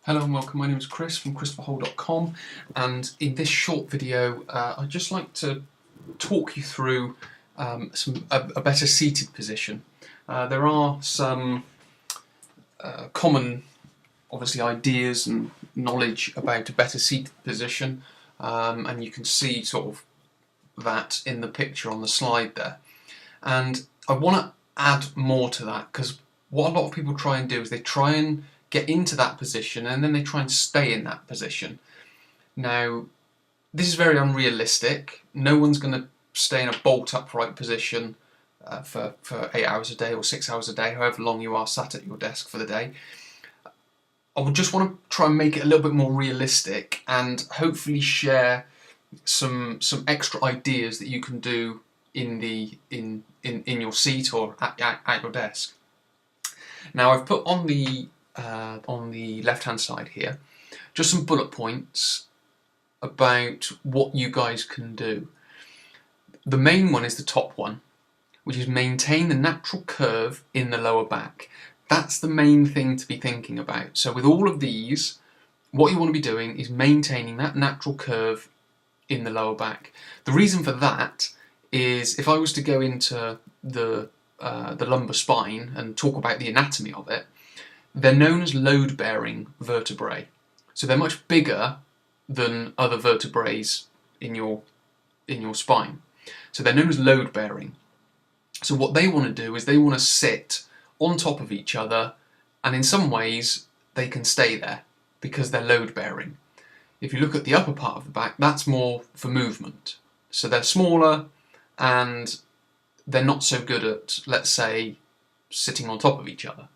Hello and welcome, my name is Chris from christopherhole.com, and in this short video I'd just like to talk you through a better seated position. There are some common obviously ideas and knowledge about a better seated position, and you can see sort of that in the picture on the slide there. And I want to add more to that, because what a lot of people try and do is they try and get into that position and then they try and stay in that position. Now, this is very unrealistic. No one's going to stay in a bolt upright position for 8 hours a day or 6 hours a day, however long you are sat at your desk for the day. I would just want to try and make it a little bit more realistic and hopefully share some extra ideas that you can do in your seat or at your desk. Now, I've put on the left hand side here just some bullet points about what you guys can do. The main one is the top one, which is maintain the natural curve in the lower back. That's the main thing to be thinking about. So with all of these, what you want to be doing is maintaining that natural curve in the lower back. The reason for that is, if I was to go into the lumbar spine and talk about the anatomy of it, they're known as load-bearing vertebrae. So they're much bigger than other vertebrae in your spine. So they're known as load-bearing. So what they want to do is they want to sit on top of each other, and in some ways they can stay there because they're load-bearing. If you look at the upper part of the back, that's more for movement. So they're smaller and they're not so good at, let's say, sitting on top of each other.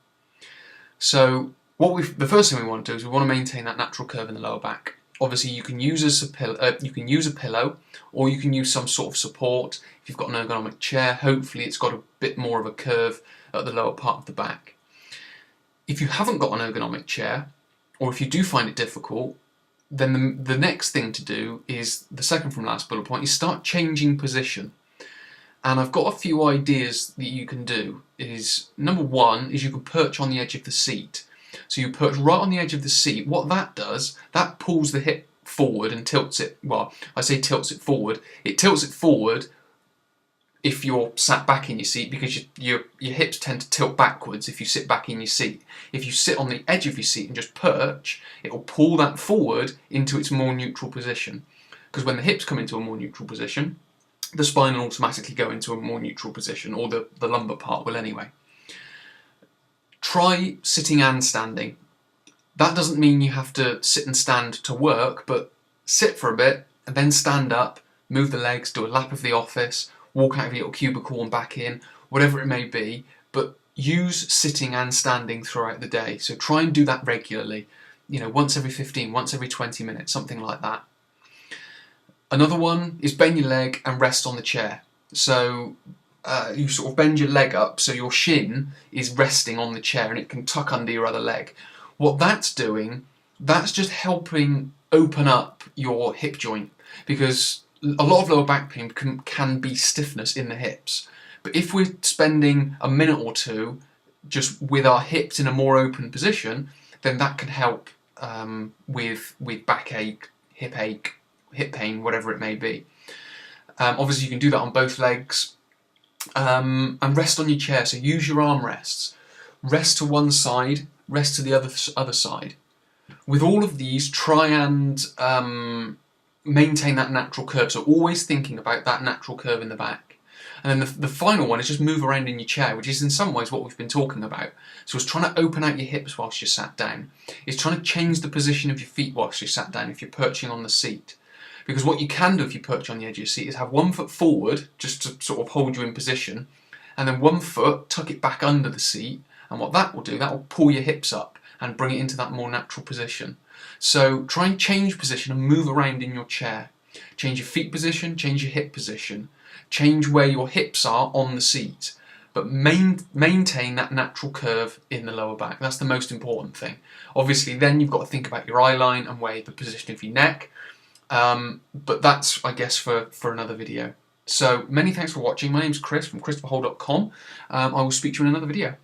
So the first thing we want to do is we want to maintain that natural curve in the lower back. Obviously, you can use a pillow, or you can use some sort of support. If you've got an ergonomic chair, hopefully it's got a bit more of a curve at the lower part of the back. If you haven't got an ergonomic chair, or if you do find it difficult, then the next thing to do is, the second from last bullet point, is start changing position. And I've got a few ideas that you can do. Number one is you can perch on the edge of the seat. So you perch right on the edge of the seat. What that does, that pulls the hip forward and tilts it. Well, I say tilts it forward. It tilts it forward if you're sat back in your seat, because your hips tend to tilt backwards if you sit back in your seat. If you sit on the edge of your seat and just perch, it will pull that forward into its more neutral position. Because when the hips come into a more neutral position, the spine will automatically go into a more neutral position, or the lumbar part will anyway. Try sitting and standing. That doesn't mean you have to sit and stand to work, but sit for a bit and then stand up, move the legs, do a lap of the office, walk out of your little cubicle and back in, whatever it may be, but use sitting and standing throughout the day. So try and do that regularly, once every 15, once every 20 minutes, something like that. Another one is bend your leg and rest on the chair. So you sort of bend your leg up so your shin is resting on the chair and it can tuck under your other leg. What that's doing, that's just helping open up your hip joint, because a lot of lower back pain can be stiffness in the hips. But if we're spending a minute or two just with our hips in a more open position, then that can help with backache, hip pain, whatever it may be. Obviously you can do that on both legs, and rest on your chair. So use your arm rests. Rest to one side, rest to the other side. With all of these, try and maintain that natural curve. So always thinking about that natural curve in the back. And then the final one is just move around in your chair, which is in some ways what we've been talking about. So it's trying to open out your hips whilst you're sat down. It's trying to change the position of your feet whilst you're sat down if you're perching on the seat. Because what you can do if you perch on the edge of your seat is have one foot forward, just to sort of hold you in position, and then one foot, tuck it back under the seat, and what that will do, that will pull your hips up and bring it into that more natural position. So try and change position and move around in your chair. Change your feet position, change your hip position, change where your hips are on the seat, but maintain that natural curve in the lower back. That's the most important thing. Obviously then you've got to think about your eye line and where the position of your neck. But that's, I guess, for another video. So many thanks for watching. My name's Chris from christopherhole.com. I will speak to you in another video.